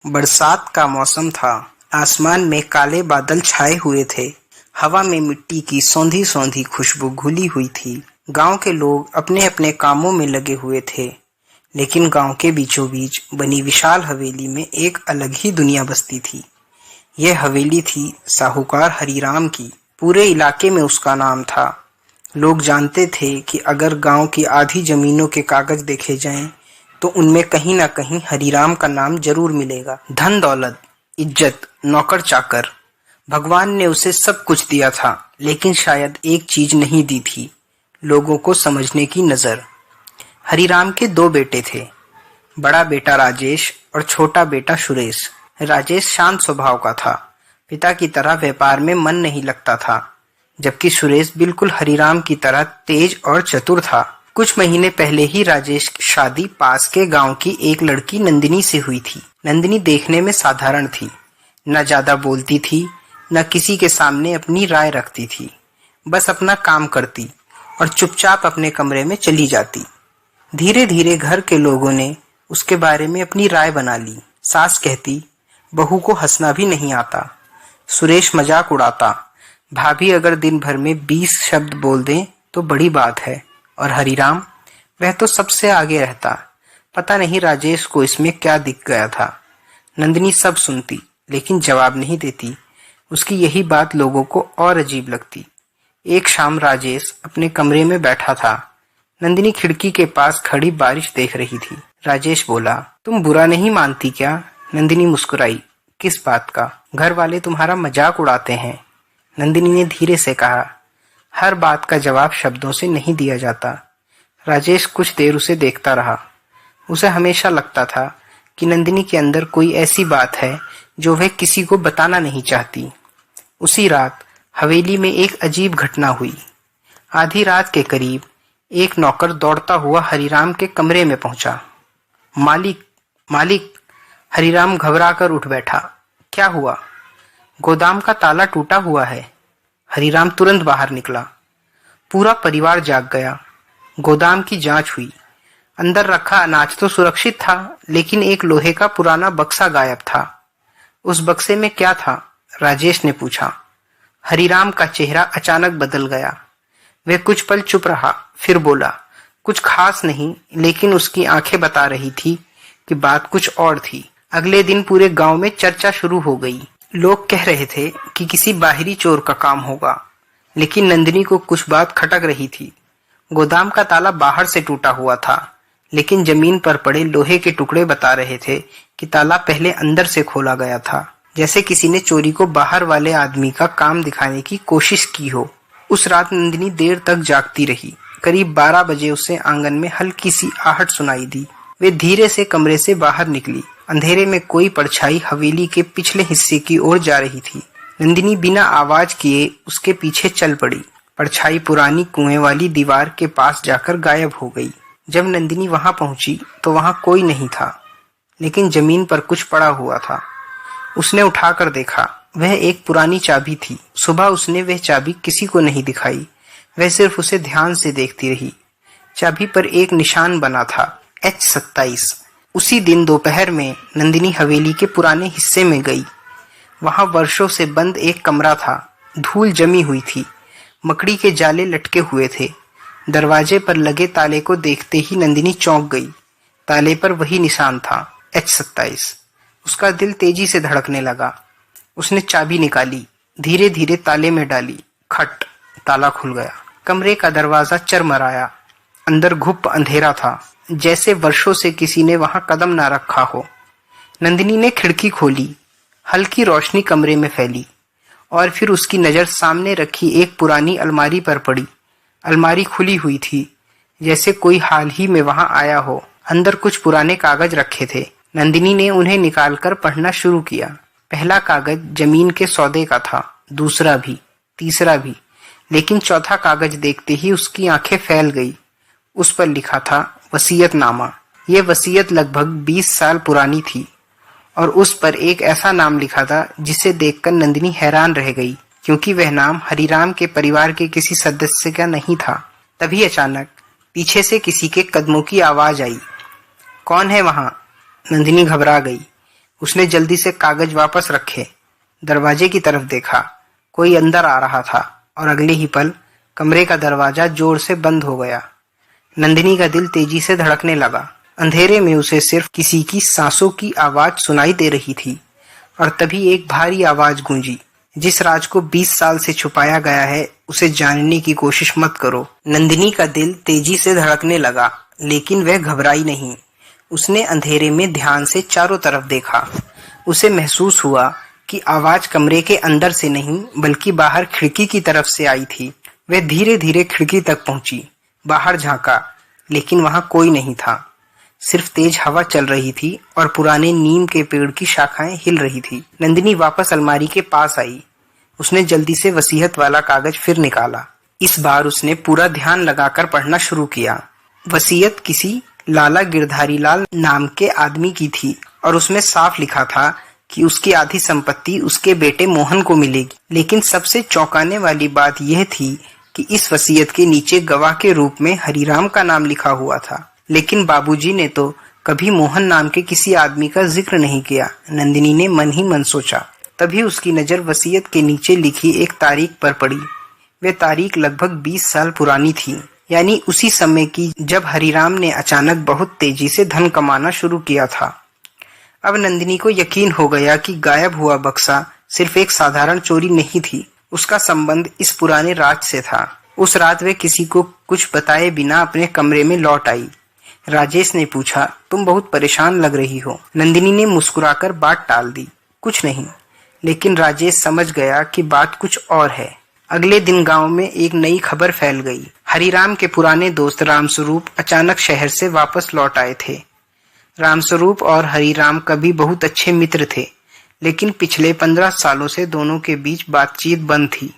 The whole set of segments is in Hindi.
बरसात का मौसम था। आसमान में काले बादल छाए हुए थे। हवा में मिट्टी की सौंधी-सौंधी खुशबू घुली हुई थी। गांव के लोग अपने-अपने कामों में लगे हुए थे, लेकिन गांव के बीचों-बीच बनी विशाल हवेली में एक अलग ही दुनिया बसती थी। यह हवेली थी साहूकार हरिराम की। पूरे इलाके में उसका नाम था। लोग जानते थे कि अगर गांव की आधी जमीनों के कागज देखे जाएं, तो उनमें कहीं न कहीं हरिराम का नाम जरूर मिलेगा। धन दौलत, इज्जत, नौकर चाकर, भगवान ने उसे सब कुछ दिया था, लेकिन शायद एक चीज नहीं दी थी, लोगों को समझने की नजर। हरिराम के दो बेटे थे, बड़ा बेटा राजेश और छोटा बेटा सुरेश। राजेश शांत स्वभाव का था, पिता की तरह व्यापार में मन नहीं लगता था, जबकि सुरेश बिल्कुल हरिराम की तरह तेज और चतुर था। कुछ महीने पहले ही राजेश की शादी पास के गांव की एक लड़की नंदिनी से हुई थी। नंदिनी देखने में साधारण थी, न ज्यादा बोलती थी, न किसी के सामने अपनी राय रखती थी। बस अपना काम करती और चुपचाप अपने कमरे में चली जाती। धीरे धीरे घर के लोगों ने उसके बारे में अपनी राय बना ली। सास कहती, बहू को हंसना भी नहीं आता। सुरेश मजाक उड़ाता, भाभी अगर दिन भर में 20 शब्द बोल दें तो बड़ी बात है। और हरिराम, वह तो सबसे आगे रहता। पता नहीं राजेश को इसमें क्या दिख गया था। नंदिनी सब सुनती, लेकिन जवाब नहीं देती। उसकी यही बात लोगों को और अजीब लगती। एक शाम राजेश अपने कमरे में बैठा था। नंदिनी खिड़की के पास खड़ी बारिश देख रही थी। राजेश बोला, तुम बुरा नहीं मानती क्या? नंदिनी मुस्कुराई, किस बात का? घर वाले तुम्हारा मजाक उड़ाते हैं। नंदिनी ने धीरे से कहा, हर बात का जवाब शब्दों से नहीं दिया जाता। राजेश कुछ देर उसे देखता रहा। उसे हमेशा लगता था कि नंदिनी के अंदर कोई ऐसी बात है जो वह किसी को बताना नहीं चाहती। उसी रात हवेली में एक अजीब घटना हुई। आधी रात के करीब एक नौकर दौड़ता हुआ हरिराम के कमरे में पहुंचा। मालिक, मालिक! हरिराम घबरा कर उठ बैठा। क्या हुआ? गोदाम का ताला टूटा हुआ है। हरिराम तुरंत बाहर निकला। पूरा परिवार जाग गया। गोदाम की जांच हुई। अंदर रखा अनाज तो सुरक्षित था, लेकिन एक लोहे का पुराना बक्सा गायब था। उस बक्से में क्या था? राजेश ने पूछा। हरिराम का चेहरा अचानक बदल गया। वह कुछ पल चुप रहा, फिर बोला, कुछ खास नहीं, लेकिन उसकी आंखें बता रही थी कि बात कुछ और थी। अगले दिन पूरे गांव में चर्चा शुरू हो गई। लोग कह रहे थे कि किसी बाहरी चोर का काम होगा, लेकिन नंदिनी को कुछ बात खटक रही थी। गोदाम का ताला बाहर से टूटा हुआ था, लेकिन जमीन पर पड़े लोहे के टुकड़े बता रहे थे कि ताला पहले अंदर से खोला गया था, जैसे किसी ने चोरी को बाहर वाले आदमी का काम दिखाने की कोशिश की हो। उस रात नंदिनी देर तक जागती रही। करीब 12 बजे उसे आंगन में हल्की सी आहट सुनाई दी। वे धीरे से कमरे से बाहर निकली। अंधेरे में कोई परछाई हवेली के पिछले हिस्से की ओर जा रही थी। नंदिनी बिना आवाज किए उसके पीछे चल पड़ी। परछाई पुरानी कुएं वाली दीवार के पास जाकर गायब हो गई। जब नंदिनी वहां पहुंची तो वहां कोई नहीं था, लेकिन जमीन पर कुछ पड़ा हुआ था। उसने उठाकर देखा, वह एक पुरानी चाबी थी। सुबह उसने वह चाबी किसी को नहीं दिखाई। वह सिर्फ उसे ध्यान से देखती रही। चाबी पर एक निशान बना था, H27। उसी दिन दोपहर में नंदिनी हवेली के पुराने हिस्से में गई। वहां वर्षों से बंद एक कमरा था। धूल जमी हुई थी। मकड़ी के जाले लटके हुए थे। दरवाजे पर लगे ताले को देखते ही नंदिनी चौंक गई। ताले पर वही निशान था, H27। उसका दिल तेजी से धड़कने लगा। उसने चाबी निकाली, धीरे धीरे ताले में डाली। खट, ताला खुल गया। कमरे का दरवाजा चरमराया। अंदर घुप अंधेरा था, जैसे वर्षों से किसी ने वहां कदम ना रखा हो। नंदिनी ने खिड़की खोली। हल्की रोशनी कमरे में फैली और फिर उसकी नजर सामने रखी एक पुरानी अलमारी पर पड़ी। अलमारी खुली हुई थी, जैसे कोई हाल ही में वहां आया हो। अंदर कुछ पुराने कागज रखे थे। नंदिनी ने उन्हें निकालकर पढ़ना शुरू किया। पहला कागज जमीन के सौदे का था, दूसरा भी, तीसरा भी, लेकिन चौथा कागज देखते ही उसकी आंखें फैल गई। उस पर लिखा था वसीयतनामा। यह वसीयत लगभग 20 साल पुरानी थी और उस पर एक ऐसा नाम लिखा था जिसे देखकर नंदिनी हैरान रह गई, क्योंकि वह नाम हरिराम के परिवार के किसी सदस्य का नहीं था। तभी अचानक पीछे से किसी के कदमों की आवाज आई। कौन है वहां? नंदिनी घबरा गई। उसने जल्दी से कागज वापस रखे, दरवाजे की तरफ देखा। कोई अंदर आ रहा था और अगले ही पल कमरे का दरवाजा जोर से बंद हो गया। नंदिनी का दिल तेजी से धड़कने लगा। अंधेरे में उसे सिर्फ किसी की सांसों की आवाज सुनाई दे रही थी और तभी एक भारी आवाज गूंजी, जिस राज को 20 साल से छुपाया गया है उसे जानने की कोशिश मत करो। नंदिनी का दिल तेजी से धड़कने लगा, लेकिन वह घबराई नहीं। उसने अंधेरे में ध्यान से चारों तरफ देखा। उसे महसूस हुआ कि आवाज कमरे के अंदर से नहीं बल्कि बाहर खिड़की की तरफ से आई थी। वह धीरे धीरे खिड़की तक पहुंची, बाहर झांका, लेकिन वहां कोई नहीं था। सिर्फ तेज हवा चल रही थी और पुराने नीम के पेड़ की शाखाएं हिल रही थी। नंदिनी वापस अलमारी के पास आई। उसने जल्दी से वसीयत वाला कागज फिर निकाला। इस बार उसने पूरा ध्यान लगाकर पढ़ना शुरू किया। वसीयत किसी लाला गिरधारी लाल नाम के आदमी की थी और उसमें साफ लिखा था कि उसकी आधी संपत्ति उसके बेटे मोहन को मिलेगी। लेकिन सबसे चौंकाने वाली बात यह थी कि इस वसीयत के नीचे गवाह के रूप में हरिराम का नाम लिखा हुआ था। लेकिन बाबूजी ने तो कभी मोहन नाम के किसी आदमी का जिक्र नहीं किया। नंदिनी ने मन ही मन सोचा। तभी उसकी नजर वसीयत के नीचे लिखी एक तारीख पर पड़ी। वह तारीख लगभग 20 साल पुरानी थी, यानी उसी समय की जब हरिराम ने अचानक बहुत तेजी से धन कमाना शुरू किया था। अब नंदिनी को यकीन हो गया कि गायब हुआ बक्सा सिर्फ एक साधारण चोरी नहीं थी, उसका संबंध इस पुराने राज से था। उस रात वे किसी को कुछ बताए बिना अपने कमरे में लौट आई। राजेश ने पूछा, तुम बहुत परेशान लग रही हो। नंदिनी ने मुस्कुराकर बात टाल दी, कुछ नहीं। लेकिन राजेश समझ गया कि बात कुछ और है। अगले दिन गांव में एक नई खबर फैल गई। हरिराम के पुराने दोस्त रामस्वरूप अचानक शहर से वापस लौट आए थे। रामस्वरूप और हरिराम कभी बहुत अच्छे मित्र थे, लेकिन पिछले 15 सालों से दोनों के बीच बातचीत बंद थी।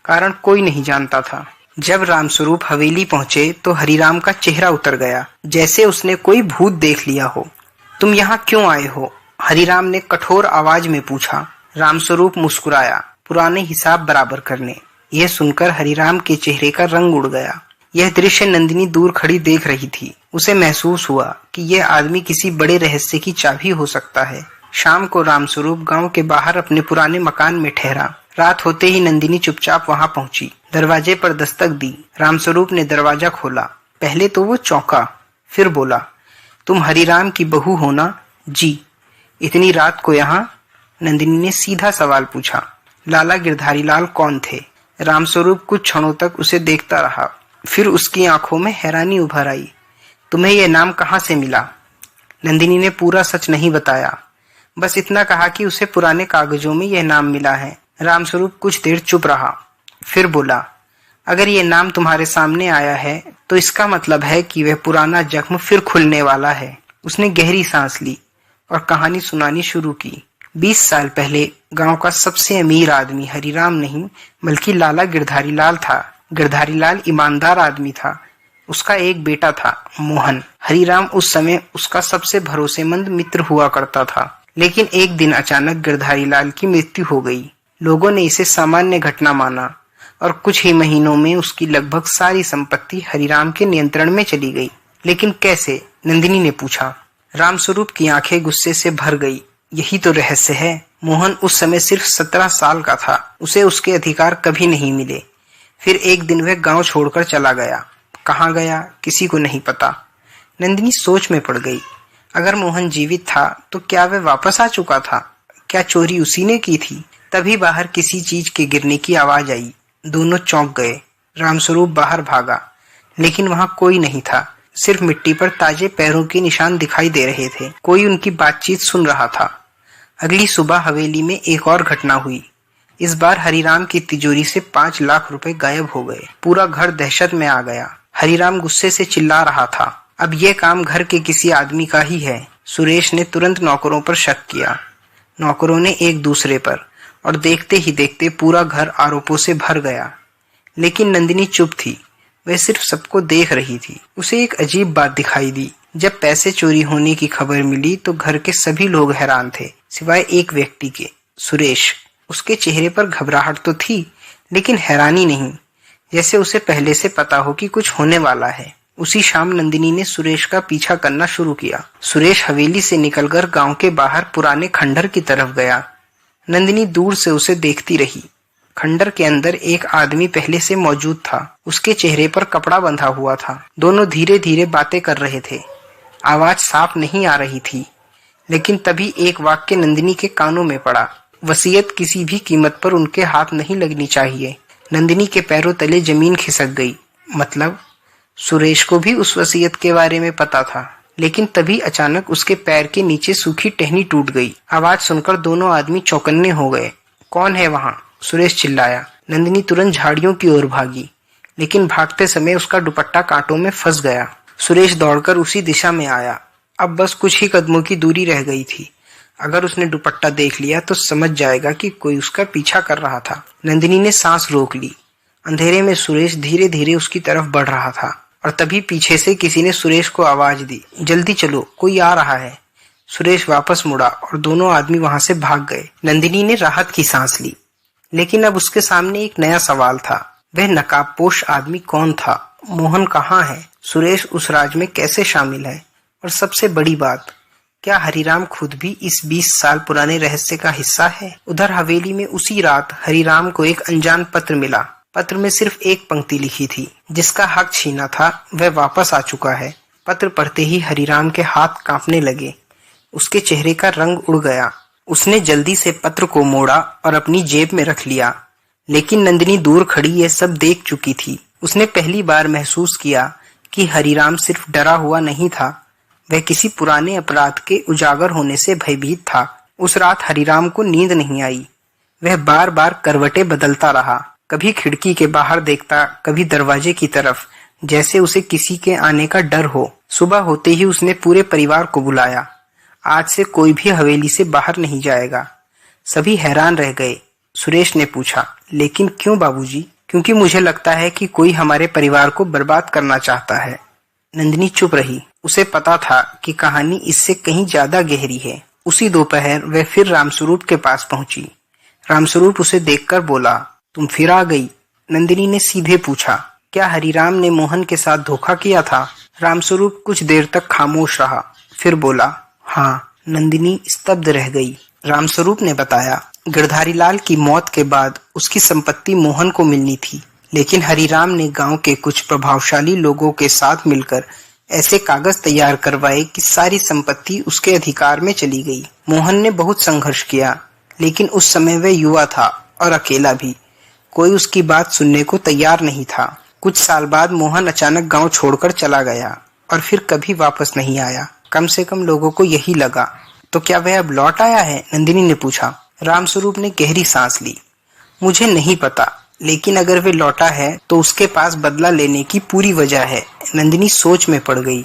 कारण कोई नहीं जानता था। जब रामस्वरूप हवेली पहुंचे तो हरिराम का चेहरा उतर गया, जैसे उसने कोई भूत देख लिया हो। तुम यहाँ क्यों आए हो? हरिराम ने कठोर आवाज में पूछा। रामस्वरूप मुस्कुराया, पुराने हिसाब बराबर करने। यह सुनकर हरिराम के चेहरे का रंग उड़ गया। यह दृश्य नंदिनी दूर खड़ी देख रही थी। उसे महसूस हुआ कि यह आदमी किसी बड़े रहस्य की चाबी हो सकता है। शाम को रामस्वरूप गांव के बाहर अपने पुराने मकान में ठहरा। रात होते ही नंदिनी चुपचाप वहां पहुंची। दरवाजे पर दस्तक दी। रामस्वरूप ने दरवाजा खोला। पहले तो वो चौंका, फिर बोला, तुम हरिराम की बहू हो ना? जी। इतनी रात को यहाँ? नंदिनी ने सीधा सवाल पूछा। लाला गिरधारी लाल कौन थे? रामस्वरूप कुछ क्षणों तक उसे देखता रहा, फिर उसकी आंखों में हैरानी उभर आई। तुम्हें यह नाम कहाँ से मिला? नंदिनी ने पूरा सच नहीं बताया, बस इतना कहा कि उसे पुराने कागजों में यह नाम मिला है। रामस्वरूप कुछ देर चुप रहा, फिर बोला, अगर ये नाम तुम्हारे सामने आया है तो इसका मतलब है कि वह पुराना जख्म फिर खुलने वाला है। उसने गहरी सांस ली और कहानी सुनानी शुरू की। 20 साल पहले गांव का सबसे अमीर आदमी हरिराम नहीं बल्कि लाला गिरधारी लाल था। गिरधारी लाल ईमानदार आदमी था। उसका एक बेटा था, मोहन। हरिराम उस समय उसका सबसे भरोसेमंद मित्र हुआ करता था। लेकिन एक दिन अचानक गिरधारी लाल की मृत्यु हो गई। लोगों ने इसे सामान्य घटना माना और कुछ ही महीनों में उसकी लगभग सारी संपत्ति हरिराम के नियंत्रण में चली गई। लेकिन कैसे? नंदिनी ने पूछा। रामस्वरूप की आंखें गुस्से से भर गई। यही तो रहस्य है। मोहन उस समय सिर्फ 17 साल का था। उसे उसके अधिकार कभी नहीं मिले। फिर एक दिन वह गांव छोड़कर चला गया। कहाँ गया किसी को नहीं पता। नंदिनी सोच में पड़ गई। अगर मोहन जीवित था तो क्या वह वापस आ चुका था? क्या चोरी उसी ने की थी? तभी बाहर किसी चीज के गिरने की आवाज आई। दोनों चौंक गए। रामस्वरूप बाहर भागा, लेकिन वहां कोई नहीं था। सिर्फ मिट्टी पर ताजे पैरों के निशान दिखाई दे रहे थे। कोई उनकी बातचीत सुन रहा था। अगली सुबह हवेली में एक और घटना हुई। इस बार हरिराम की तिजोरी से 5 लाख रुपए गायब हो गए। पूरा घर दहशत में आ गया। हरिराम गुस्से से चिल्ला रहा था, अब यह काम घर के किसी आदमी का ही है। सुरेश ने तुरंत नौकरों पर शक किया। नौकरों ने एक दूसरे पर, और देखते ही देखते पूरा घर आरोपों से भर गया। लेकिन नंदिनी चुप थी। वह सिर्फ सबको देख रही थी। उसे एक अजीब बात दिखाई दी। जब पैसे चोरी होने की खबर मिली तो घर के सभी लोग हैरान थे, सिवाय एक व्यक्ति के, सुरेश। उसके चेहरे पर घबराहट तो थी, लेकिन हैरानी नहीं, जैसे उसे पहले से पता हो कि कुछ होने वाला है। उसी शाम नंदिनी ने सुरेश का पीछा करना शुरू किया। सुरेश हवेली से निकलकर गांव के बाहर पुराने खंडर की तरफ गया। नंदिनी दूर से उसे देखती रही। खंडर के अंदर एक आदमी पहले से मौजूद था। उसके चेहरे पर कपड़ा बंधा हुआ था। दोनों धीरे धीरे बातें कर रहे थे। आवाज साफ नहीं आ रही थी, लेकिन तभी एक वाक्य नंदिनी के कानों में पड़ा। वसीयत किसी भी कीमत पर उनके हाथ नहीं लगनी चाहिए। नंदिनी के पैरों तले जमीन खिसक गई। मतलब सुरेश को भी उस वसीयत के बारे में पता था। लेकिन तभी अचानक उसके पैर के नीचे सूखी टहनी टूट गई। आवाज सुनकर दोनों आदमी चौकन्ने हो गए। कौन है वहां? सुरेश चिल्लाया। नंदिनी तुरंत झाड़ियों की ओर भागी, लेकिन भागते समय उसका दुपट्टा कांटों में फंस गया। सुरेश दौड़कर उसी दिशा में आया। अब बस कुछ ही कदमों की दूरी रह गई थी। अगर उसने दुपट्टा देख लिया तो समझ जाएगा कि कोई उसका पीछा कर रहा था। नंदिनी ने सांस रोक ली। अंधेरे में सुरेश धीरे धीरे उसकी तरफ बढ़ रहा था और तभी पीछे से किसी ने सुरेश को आवाज दी, जल्दी चलो, कोई आ रहा है। सुरेश वापस मुड़ा और दोनों आदमी वहां से भाग गए। नंदिनी ने राहत की सांस ली, लेकिन अब उसके सामने एक नया सवाल था। वह नकाबपोश आदमी कौन था? मोहन कहाँ है? सुरेश उस राज में कैसे शामिल है? और सबसे बड़ी बात, क्या हरिराम खुद भी इस 20 साल पुराने रहस्य का हिस्सा है? उधर हवेली में उसी रात हरिराम को एक अनजान पत्र मिला। पत्र में सिर्फ एक पंक्ति लिखी थी, जिसका हक छीना था वह वापस आ चुका है। पत्र पढ़ते ही हरिराम के हाथ कांपने लगे। उसके चेहरे का रंग उड़ गया। उसने जल्दी से पत्र को मोड़ा और अपनी जेब में रख लिया। लेकिन नंदिनी दूर खड़ी यह सब देख चुकी थी। उसने पहली बार महसूस किया कि हरिराम सिर्फ डरा हुआ नहीं था, वह किसी पुराने अपराध के उजागर होने से भयभीत था। उस रात हरिराम को नींद नहीं आई। वह बार बार करवटें बदलता रहा। कभी खिड़की के बाहर देखता, कभी दरवाजे की तरफ, जैसे उसे किसी के आने का डर हो। सुबह होते ही उसने पूरे परिवार को बुलाया। आज से कोई भी हवेली से बाहर नहीं जाएगा। सभी हैरान रह गए। सुरेश ने पूछा, लेकिन क्यों बाबूजी? क्योंकि मुझे लगता है कि कोई हमारे परिवार को बर्बाद करना चाहता है। नंदिनी चुप रही। उसे पता था कि कहानी इससे कहीं ज्यादा गहरी है। उसी दोपहर वह फिर रामस्वरूप के पास पहुंची। रामस्वरूप उसे देखकर बोला, तुम फिर आ गई? नंदिनी ने सीधे पूछा, क्या हरिराम ने मोहन के साथ धोखा किया था? रामस्वरूप कुछ देर तक खामोश रहा, फिर बोला, हाँ। नंदिनी स्तब्ध रह गई। रामस्वरूप ने बताया, गिरधारीलाल की मौत के बाद उसकी संपत्ति मोहन को मिलनी थी, लेकिन हरिराम ने गांव के कुछ प्रभावशाली लोगों के साथ मिलकर ऐसे कागज तैयार करवाए कि सारी संपत्ति उसके अधिकार में चली गई। मोहन ने बहुत संघर्ष किया, लेकिन उस समय वह युवा था और अकेला भी। कोई उसकी बात सुनने को तैयार नहीं था। कुछ साल बाद मोहन अचानक गांव छोड़कर चला गया और फिर कभी वापस नहीं आया। कम से कम लोगों को यही लगा। तो क्या वह अब लौट आया है? नंदिनी ने पूछा। रामस्वरूप ने गहरी सांस ली। मुझे नहीं पता, लेकिन अगर वह लौटा है तो उसके पास बदला लेने की पूरी वजह है। नंदिनी सोच में पड़ गई।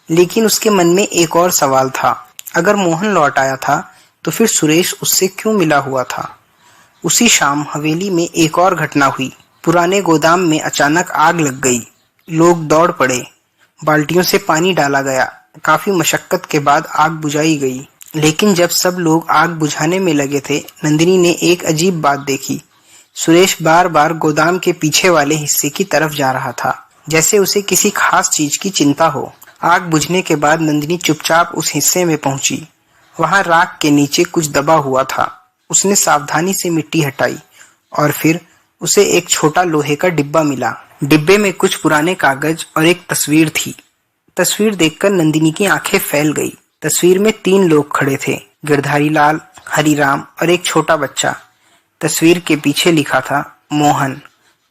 लेकिन उसके मन में एक और सवाल था। अगर मोहन लौट आया था तो फिर सुरेश उससे क्यों मिला हुआ था? उसी शाम हवेली में एक और घटना हुई। पुराने गोदाम में अचानक आग लग गई। लोग दौड़ पड़े। बाल्टियों से पानी डाला गया। काफी मशक्कत के बाद आग बुझाई गई। लेकिन जब सब लोग आग बुझाने में लगे थे, नंदिनी ने एक अजीब बात देखी। सुरेश बार बार गोदाम के पीछे वाले हिस्से की तरफ जा रहा था, जैसे उसे किसी खास चीज की चिंता हो। आग बुझने के बाद नंदिनी चुपचाप उस हिस्से में पहुंची। वहां राख के नीचे कुछ दबा हुआ था। उसने सावधानी से मिट्टी हटाई और फिर उसे एक छोटा लोहे का डिब्बा मिला। डिब्बे में कुछ पुराने कागज और एक तस्वीर थी। तस्वीर देखकर नंदिनी की आंखें फैल गई। तस्वीर में 3 लोग खड़े थे, गिरधारीलाल, हरिराम और एक छोटा बच्चा। तस्वीर के पीछे लिखा था, मोहन,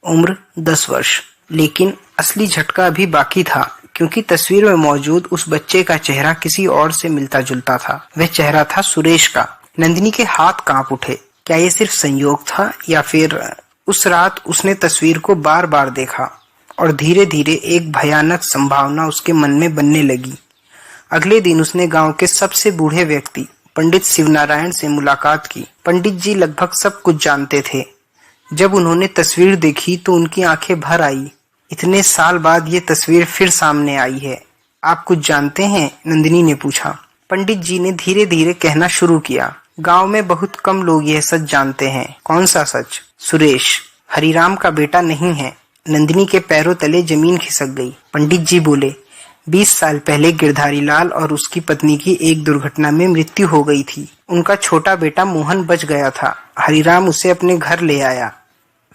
उम्र 10 वर्ष। लेकिन असली झटका अभी बाकी था, क्योंकि तस्वीर में मौजूद उस बच्चे का चेहरा किसी और से मिलता जुलता था। वह चेहरा था सुरेश का। नंदिनी के हाथ कांप उठे। क्या ये सिर्फ संयोग था या फिर उस रात उसने तस्वीर को बार बार देखा और धीरे धीरे एक भयानक संभावना उसके मन में बनने लगी। अगले दिन उसने गांव के सबसे बूढ़े व्यक्ति पंडित शिवनारायण से मुलाकात की। पंडित जी लगभग सब कुछ जानते थे। जब उन्होंने तस्वीर देखी तो उनकी आंखें भर आई। इतने साल बाद ये तस्वीर फिर सामने आई है। आप कुछ जानते हैं? नंदिनी ने पूछा। पंडित जी ने धीरे धीरे कहना शुरू किया, गांव में बहुत कम लोग यह सच जानते हैं। कौन सा सच? सुरेश हरिराम का बेटा नहीं है। नंदिनी के पैरों तले जमीन खिसक गई। पंडित जी बोले, 20 साल पहले गिरधारी लाल और उसकी पत्नी की एक दुर्घटना में मृत्यु हो गई थी। उनका छोटा बेटा मोहन बच गया था। हरिराम उसे अपने घर ले आया।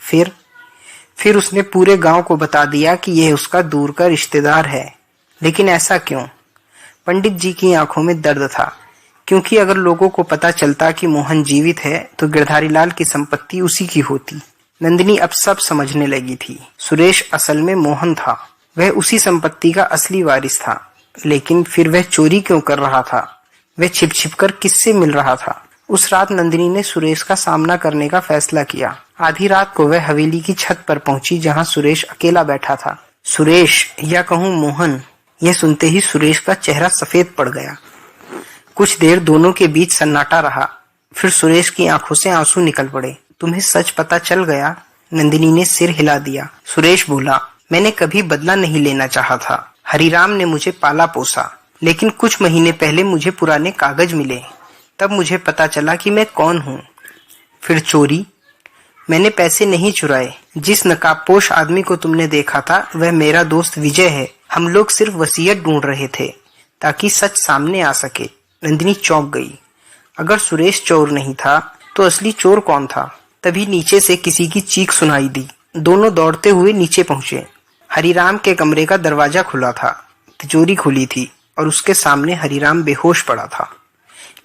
फिर उसने पूरे गांव को बता दिया कि यह उसका दूर का रिश्तेदार है। लेकिन ऐसा क्यों? पंडित जी की आंखों में दर्द था, क्योंकि अगर लोगों को पता चलता कि मोहन जीवित है तो गिरधारी लाल की संपत्ति उसी की होती। नंदिनी अब सब समझने लगी थी। सुरेश असल में मोहन था। वह उसी संपत्ति का असली वारिस था। लेकिन फिर वह चोरी क्यों कर रहा था? वह छिप छिप कर किससे मिल रहा था? उस रात नंदिनी ने सुरेश का सामना करने का फैसला किया। आधी रात को वह हवेली की छत पर पहुंची, जहां सुरेश अकेला बैठा था। सुरेश, या कहूं मोहन। यह सुनते ही सुरेश का चेहरा सफेद पड़ गया। कुछ देर दोनों के बीच सन्नाटा रहा। फिर सुरेश की आंखों से आंसू निकल पड़े। तुम्हें सच पता चल गया? नंदिनी ने सिर हिला दिया। सुरेश बोला, मैंने कभी बदला नहीं लेना चाहा था। हरिराम ने मुझे पाला पोसा, लेकिन कुछ महीने पहले मुझे पुराने कागज मिले। तब मुझे पता चला कि मैं कौन हूँ। फिर चोरी। मैंने पैसे नहीं चुराए। जिस नकाबपोश आदमी को तुमने देखा था वह मेरा दोस्त विजय है। हम लोग सिर्फ वसीयत ढूंढ रहे थे ताकि सच सामने आ सके। नंदिनी चौंक गई। अगर सुरेश चोर नहीं था तो असली चोर कौन था? तभी नीचे से किसी की चीख सुनाई दी। दोनों दौड़ते हुए नीचे पहुंचे। हरिराम के कमरे का दरवाजा खुला था। तिजोरी खुली थी और उसके सामने हरिराम बेहोश पड़ा था।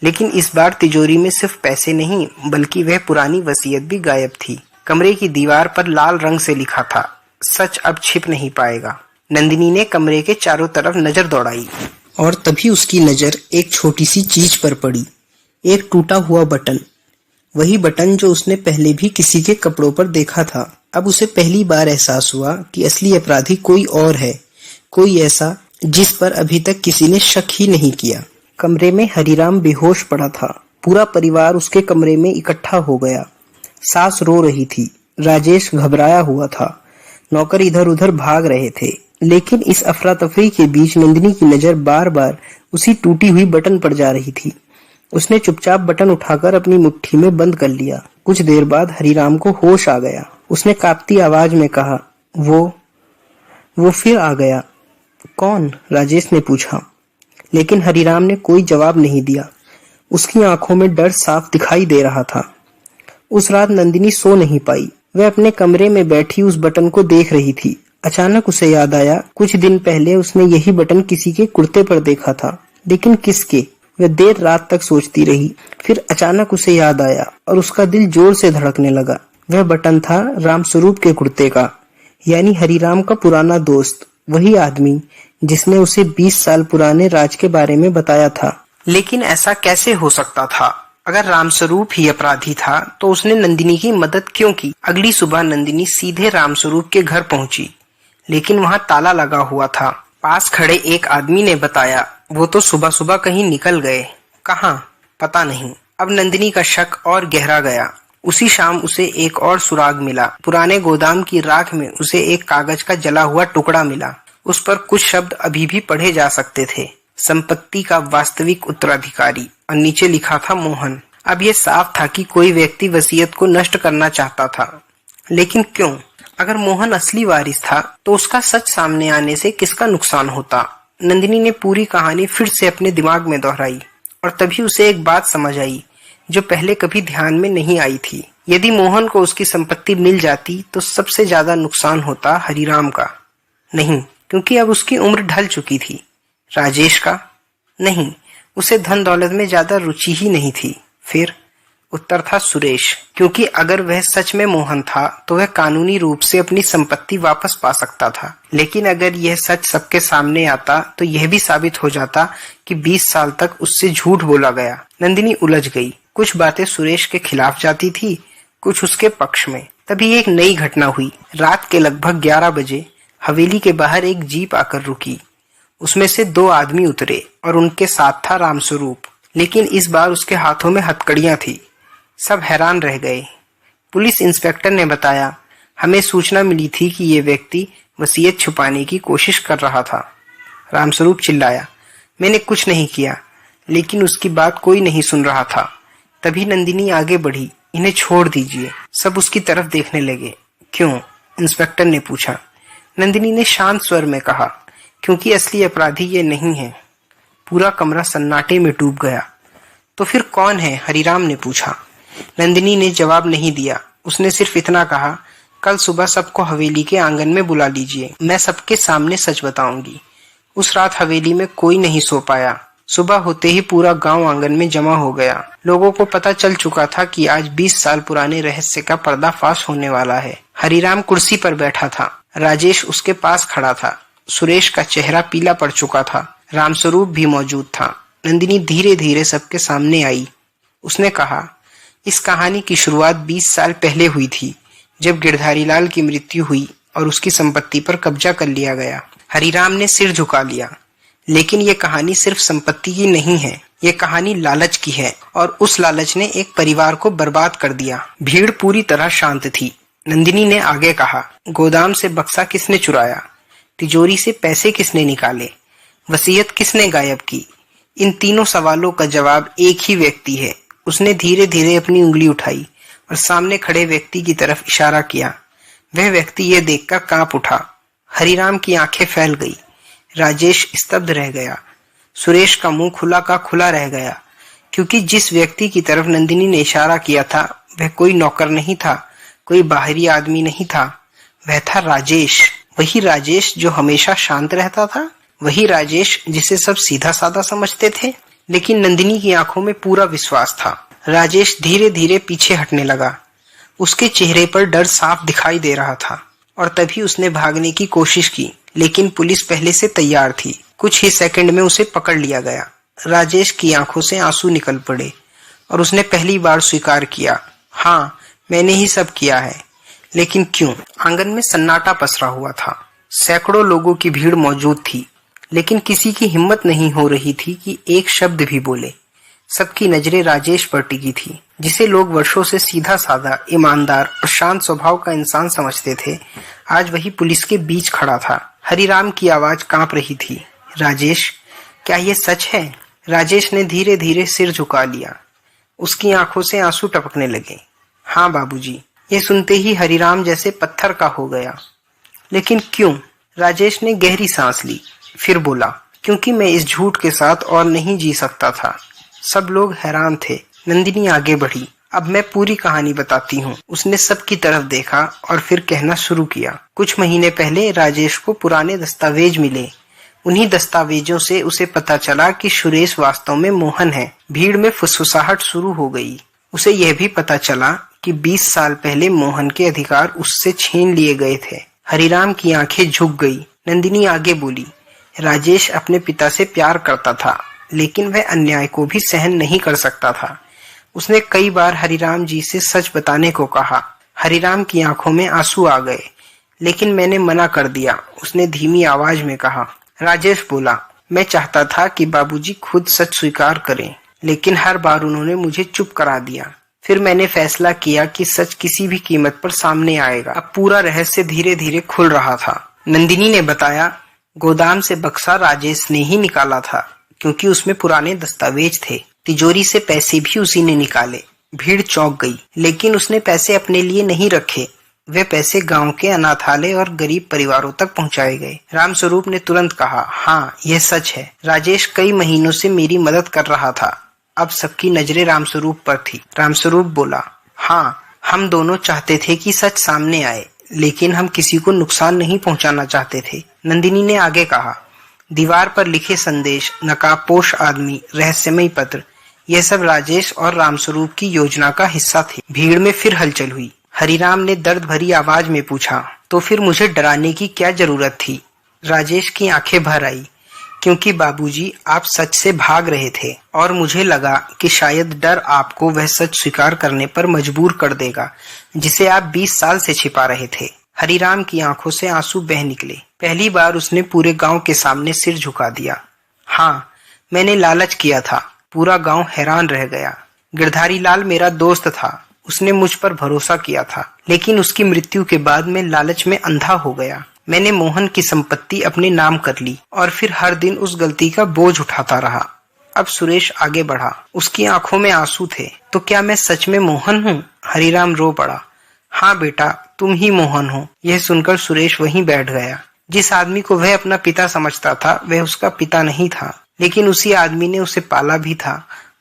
लेकिन इस बार तिजोरी में सिर्फ पैसे नहीं, बल्कि वह पुरानी वसीयत भी गायब थी। कमरे की दीवार पर लाल रंग से लिखा था, सच अब छिप नहीं पाएगा। नंदिनी ने कमरे के चारों तरफ नजर दौड़ाई और तभी उसकी नजर एक छोटी सी चीज पर पड़ी। एक टूटा हुआ बटन। वही बटन जो उसने पहले भी किसी के कपड़ों पर देखा था। अब उसे पहली बार एहसास हुआ कि असली अपराधी कोई और है, कोई ऐसा जिस पर अभी तक किसी ने शक ही नहीं किया। कमरे में हरिराम बेहोश पड़ा था। पूरा परिवार उसके कमरे में इकट्ठा हो गया। सास रो रही थी। राजेश घबराया हुआ था। नौकर इधर उधर भाग रहे थे। लेकिन इस अफरा तफरी के बीच नंदिनी की नजर बार बार उसी टूटी हुई बटन पर जा रही थी। उसने चुपचाप बटन उठाकर अपनी मुट्ठी में बंद कर लिया। कुछ देर बाद हरिराम को होश आ गया। उसने कांपती आवाज में कहा, वो फिर आ गया। कौन? राजेश ने पूछा। लेकिन हरिराम ने कोई जवाब नहीं दिया। उसकी आंखों में डर साफ दिखाई दे रहा था। उस रात नंदिनी सो नहीं पाई। वह अपने कमरे में बैठी उस बटन को देख रही थी। अचानक उसे याद आया, कुछ दिन पहले उसने यही बटन किसी के कुर्ते पर देखा था। लेकिन किसके? वह देर रात तक सोचती रही। फिर अचानक उसे याद आया और उसका दिल जोर से धड़कने लगा। वह बटन था रामस्वरूप के कुर्ते का, यानी हरिराम का पुराना दोस्त, वही आदमी जिसने उसे 20 साल पुराने राज के बारे में बताया था। लेकिन ऐसा कैसे हो सकता था? अगर रामस्वरूप ही अपराधी था तो उसने नंदिनी की मदद क्यों की? अगली सुबह नंदिनी सीधे रामस्वरूप के घर पहुंची, लेकिन वहां ताला लगा हुआ था। पास खड़े एक आदमी ने बताया, वो तो सुबह सुबह कहीं निकल गए। कहाँ? पता नहीं। अब नंदिनी का शक और गहरा गया। उसी शाम उसे एक और सुराग मिला। पुराने गोदाम की राख में उसे एक कागज का जला हुआ टुकड़ा मिला। उस पर कुछ शब्द अभी भी पढ़े जा सकते थे, संपत्ति का वास्तविक उत्तराधिकारी, और नीचे लिखा था मोहन। अब यह साफ था कि कोई व्यक्ति वसीयत को नष्ट करना चाहता था। लेकिन क्यों? अगर मोहन असली वारिस था तो उसका सच सामने आने से किसका नुकसान होता? नंदिनी ने पूरी कहानी फिर से अपने दिमाग में दोहराई और तभी उसे एक बात समझ आई जो पहले कभी ध्यान में नहीं आई थी। यदि मोहन को उसकी संपत्ति मिल जाती तो सबसे ज्यादा नुकसान होता हरिराम का। नहीं, क्योंकि अब उसकी उम्र ढल चुकी थी। राजेश का? नहीं, उसे धन दौलत में ज्यादा रुचि ही नहीं थी। फिर उत्तर था सुरेश, क्योंकि अगर वह सच में मोहन था तो वह कानूनी रूप से अपनी संपत्ति वापस पा सकता था। लेकिन अगर यह सच सबके सामने आता तो यह भी साबित हो जाता कि 20 साल तक उससे झूठ बोला गया। नंदिनी उलझ गई। कुछ बातें सुरेश के खिलाफ जाती थी, कुछ उसके पक्ष में। तभी एक नई घटना हुई। रात के लगभग 11 बजे हवेली के बाहर एक जीप आकर रुकी। उसमें से 2 आदमी उतरे और उनके साथ था रामस्वरूप। लेकिन इस बार उसके हाथों में हथकड़ियां थी। सब हैरान रह गए। पुलिस इंस्पेक्टर ने बताया, हमें सूचना मिली थी कि ये व्यक्ति वसीयत छुपाने की कोशिश कर रहा था। रामस्वरूप चिल्लाया, मैंने कुछ नहीं किया। लेकिन उसकी बात कोई नहीं सुन रहा था। तभी नंदिनी आगे बढ़ी, इन्हें छोड़ दीजिए। सब उसकी तरफ देखने लगे। क्यों? इंस्पेक्टर ने पूछा। नंदिनी ने शांत स्वर में कहा, क्योंकि असली अपराधी ये नहीं है। पूरा कमरा सन्नाटे में डूब गया। तो फिर कौन है? हरिराम ने पूछा। नंदिनी ने जवाब नहीं दिया। उसने सिर्फ इतना कहा, कल सुबह सबको हवेली के आंगन में बुला लीजिए, मैं सबके सामने सच बताऊंगी। उस रात हवेली में कोई नहीं सो पाया। सुबह होते ही पूरा गांव आंगन में जमा हो गया। लोगों को पता चल चुका था कि आज 20 साल पुराने रहस्य का पर्दाफाश होने वाला है। हरिराम कुर्सी पर बैठा था। राजेश उसके पास खड़ा था। सुरेश का चेहरा पीला पड़ चुका था। रामस्वरूप भी मौजूद था। नंदिनी धीरे धीरे सबके सामने आई। उसने कहा, इस कहानी की शुरुआत 20 साल पहले हुई थी, जब गिरधारी लाल की मृत्यु हुई और उसकी संपत्ति पर कब्जा कर लिया गया। हरिराम ने सिर झुका लिया। लेकिन ये कहानी सिर्फ संपत्ति की नहीं है, ये कहानी लालच की है, और उस लालच ने एक परिवार को बर्बाद कर दिया। भीड़ पूरी तरह शांत थी। नंदिनी ने आगे कहा, गोदाम से बक्सा किसने चुराया? तिजोरी से पैसे किसने निकाले? वसीयत किसने गायब की? इन तीनों सवालों का जवाब एक ही व्यक्ति है। उसने धीरे धीरे अपनी उंगली उठाई और सामने खड़े व्यक्ति की तरफ इशारा किया। वह व्यक्ति ये देखकर कांप उठा। हरिराम की आंखें फैल गई। राजेश स्तब्ध रह गया। सुरेश का मुंह खुला का खुला रह गया, क्योंकि जिस व्यक्ति की तरफ नंदिनी ने इशारा किया था वह कोई नौकर नहीं था, कोई बाहरी आदमी नहीं था। वह था राजेश। वही राजेश जो हमेशा शांत रहता था, वही राजेश जिसे सब सीधा साधा समझते थे। लेकिन नंदिनी की आंखों में पूरा विश्वास था। राजेश धीरे धीरे पीछे हटने लगा। उसके चेहरे पर डर साफ दिखाई दे रहा था और तभी उसने भागने की कोशिश की, लेकिन पुलिस पहले से तैयार थी। कुछ ही सेकंड में उसे पकड़ लिया गया। राजेश की आंखों से आंसू निकल पड़े और उसने पहली बार स्वीकार किया, हाँ, मैंने ही सब किया है। लेकिन क्यों? आंगन में सन्नाटा पसरा हुआ था। सैकड़ों लोगों की भीड़ मौजूद थी, लेकिन किसी की हिम्मत नहीं हो रही थी कि एक शब्द भी बोले। सबकी नजरें राजेश पर टिकी थी, जिसे लोग वर्षों से सीधा साधा, ईमानदार और शांत स्वभाव का इंसान समझते थे। आज वही पुलिस के बीच खड़ा था। हरिराम की आवाज कांप रही थी, राजेश, क्या ये सच है? राजेश ने धीरे धीरे सिर झुका लिया। उसकी आंखों से आंसू टपकने लगे। हाँ बाबूजी। ये सुनते ही हरिराम जैसे पत्थर का हो गया। लेकिन क्यों? राजेश ने गहरी सांस ली, फिर बोला, क्योंकि मैं इस झूठ के साथ और नहीं जी सकता था। सब लोग हैरान थे। नंदिनी आगे बढ़ी। अब मैं पूरी कहानी बताती हूँ। उसने सबकी तरफ देखा और फिर कहना शुरू किया। कुछ महीने पहले राजेश को पुराने दस्तावेज मिले। उन्हीं दस्तावेजों से उसे पता चला कि सुरेश वास्तव में मोहन है। भीड़ में फुसफुसाहट शुरू हो गई। उसे यह भी पता चला कि 20 साल पहले मोहन के अधिकार उससे छीन लिए गए थे। हरिराम की आंखें झुक गई। नंदिनी आगे बोली, राजेश अपने पिता से प्यार करता था, लेकिन वह अन्याय को भी सहन नहीं कर सकता था। उसने कई बार हरिराम जी से सच बताने को कहा। हरिराम की आंखों में आंसू आ गए, लेकिन मैंने मना कर दिया। उसने धीमी आवाज में कहा। राजेश बोला, मैं चाहता था कि बाबूजी खुद सच स्वीकार करें, लेकिन हर बार उन्होंने मुझे चुप करा दिया। फिर मैंने फैसला किया कि सच किसी भी कीमत पर सामने आएगा। अब पूरा रहस्य धीरे धीरे खुल रहा था। नंदिनी ने बताया, गोदाम से बक्सा राजेश ने ही निकाला था, क्योंकि उसमें पुराने दस्तावेज थे। तिजोरी से पैसे भी उसी ने निकाले। भीड़ चौंक गई, लेकिन उसने पैसे अपने लिए नहीं रखे। वे पैसे गांव के अनाथालय और गरीब परिवारों तक पहुंचाए गए। रामस्वरूप ने तुरंत कहा, हाँ, यह सच है। राजेश कई महीनों से मेरी मदद कर रहा था। अब सबकी नजरें रामस्वरूप पर थी। रामस्वरूप बोला, हाँ, हम दोनों चाहते थे कि सच सामने आए, लेकिन हम किसी को नुकसान नहीं पहुंचाना चाहते थे। नंदिनी ने आगे कहा, दीवार पर लिखे संदेश, नकाबपोश आदमी, रहस्यमय पत्र, यह सब राजेश और रामस्वरूप की योजना का हिस्सा थे। भीड़ में फिर हलचल हुई। हरिराम ने दर्द भरी आवाज में पूछा, तो फिर मुझे डराने की क्या जरूरत थी? राजेश की आंखें भर आई, क्योंकि बाबूजी आप सच से भाग रहे थे और मुझे लगा कि शायद डर आपको वह सच स्वीकार करने पर मजबूर कर देगा जिसे आप 20 साल से छिपा रहे थे। हरिराम की आंखों से आंसू बह निकले। पहली बार उसने पूरे गांव के सामने सिर झुका दिया। हाँ, मैंने लालच किया था। पूरा गांव हैरान रह गया। गिरधारी लाल मेरा दोस्त था। उसने मुझ पर भरोसा किया था, लेकिन उसकी मृत्यु के बाद मैं लालच में अंधा हो गया। मैंने मोहन की संपत्ति अपने नाम कर ली और फिर हर दिन उस गलती का बोझ उठाता रहा। अब सुरेश आगे बढ़ा। उसकी आंखों में आंसू थे। तो क्या मैं सच में मोहन हूँ? हरिराम रो पड़ा। हाँ बेटा, तुम ही मोहन हो। यह सुनकर सुरेश वहीं बैठ गया। जिस आदमी को वह अपना पिता समझता था वह उसका पिता नहीं था, लेकिन उसी आदमी ने उसे पाला भी था।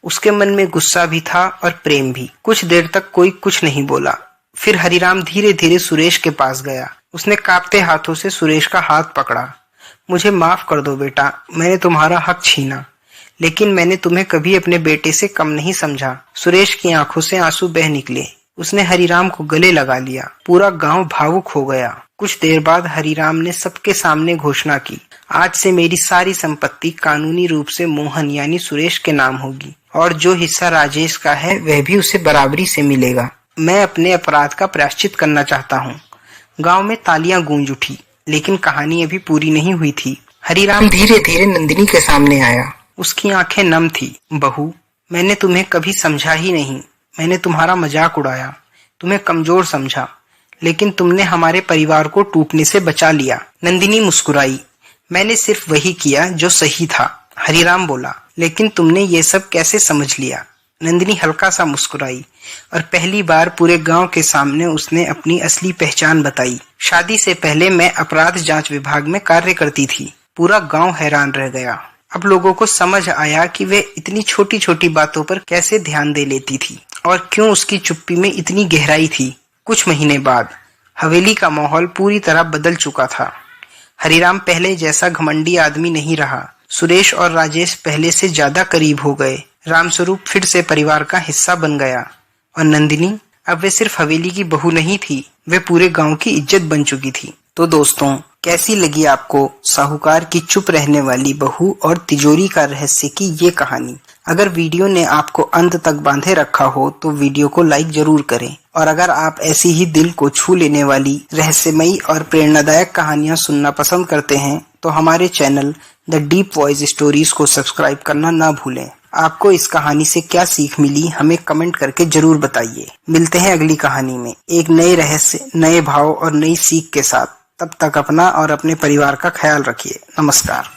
उसके मन में गुस्सा भी था और प्रेम भी। कुछ देर तक कोई कुछ नहीं बोला। फिर हरिराम धीरे धीरे सुरेश के पास गया। उसने कांपते हाथों से सुरेश का हाथ पकड़ा। मुझे माफ कर दो बेटा, मैंने तुम्हारा हक छीना, लेकिन मैंने तुम्हें कभी अपने बेटे से कम नहीं समझा। सुरेश की आंखों से आंसू बह निकले। उसने हरिराम को गले लगा लिया। पूरा गांव भावुक हो गया। कुछ देर बाद हरिराम ने सबके सामने घोषणा की, आज से मेरी सारी संपत्ति कानूनी रूप से मोहन यानी सुरेश के नाम होगी, और जो हिस्सा राजेश का है वह भी उसे बराबरी से मिलेगा। मैं अपने अपराध का प्रायश्चित करना चाहता हूँ। गांव में तालियां गूंज उठी, लेकिन कहानी अभी पूरी नहीं हुई थी। हरिराम धीरे धीरे नंदिनी के सामने आया। उसकी आंखें नम थी। बहू, मैंने तुम्हें कभी समझा ही नहीं। मैंने तुम्हारा मजाक उड़ाया, तुम्हें कमजोर समझा, लेकिन तुमने हमारे परिवार को टूटने से बचा लिया। नंदिनी मुस्कुराई। मैंने सिर्फ वही किया जो सही था। हरिराम बोला, लेकिन तुमने ये सब कैसे समझ लिया? नंदिनी हल्का सा मुस्कुराई और पहली बार पूरे गांव के सामने उसने अपनी असली पहचान बताई। शादी से पहले मैं अपराध जांच विभाग में कार्य करती थी। पूरा गांव हैरान रह गया। अब लोगों को समझ आया कि वे इतनी छोटी छोटी बातों पर कैसे ध्यान दे लेती थी और क्यों उसकी चुप्पी में इतनी गहराई थी। कुछ महीने बाद हवेली का माहौल पूरी तरह बदल चुका था। हरिराम पहले जैसा घमंडी आदमी नहीं रहा। सुरेश और राजेश पहले से ज्यादा करीब हो गए। रामस्वरूप फिर से परिवार का हिस्सा बन गया और नंदिनी अब वे सिर्फ हवेली की बहू नहीं थी, वे पूरे गांव की इज्जत बन चुकी थी। तो दोस्तों, कैसी लगी आपको साहूकार की चुप रहने वाली बहू और तिजोरी का रहस्य की ये कहानी? अगर वीडियो ने आपको अंत तक बांधे रखा हो तो वीडियो को लाइक जरूर करें, और अगर आप ऐसी ही दिल को छू लेने वाली रहस्यमयी और प्रेरणादायक कहानियां सुनना पसंद करते हैं तो हमारे channel the deep voice stories को सब्सक्राइब करना ना भूलें। आपको इस कहानी से क्या सीख मिली हमें कमेंट करके जरूर बताइए। मिलते हैं अगली कहानी में एक नए रहस्य, नए भाव और नई सीख के साथ। तब तक अपना और अपने परिवार का ख्याल रखिए। नमस्कार।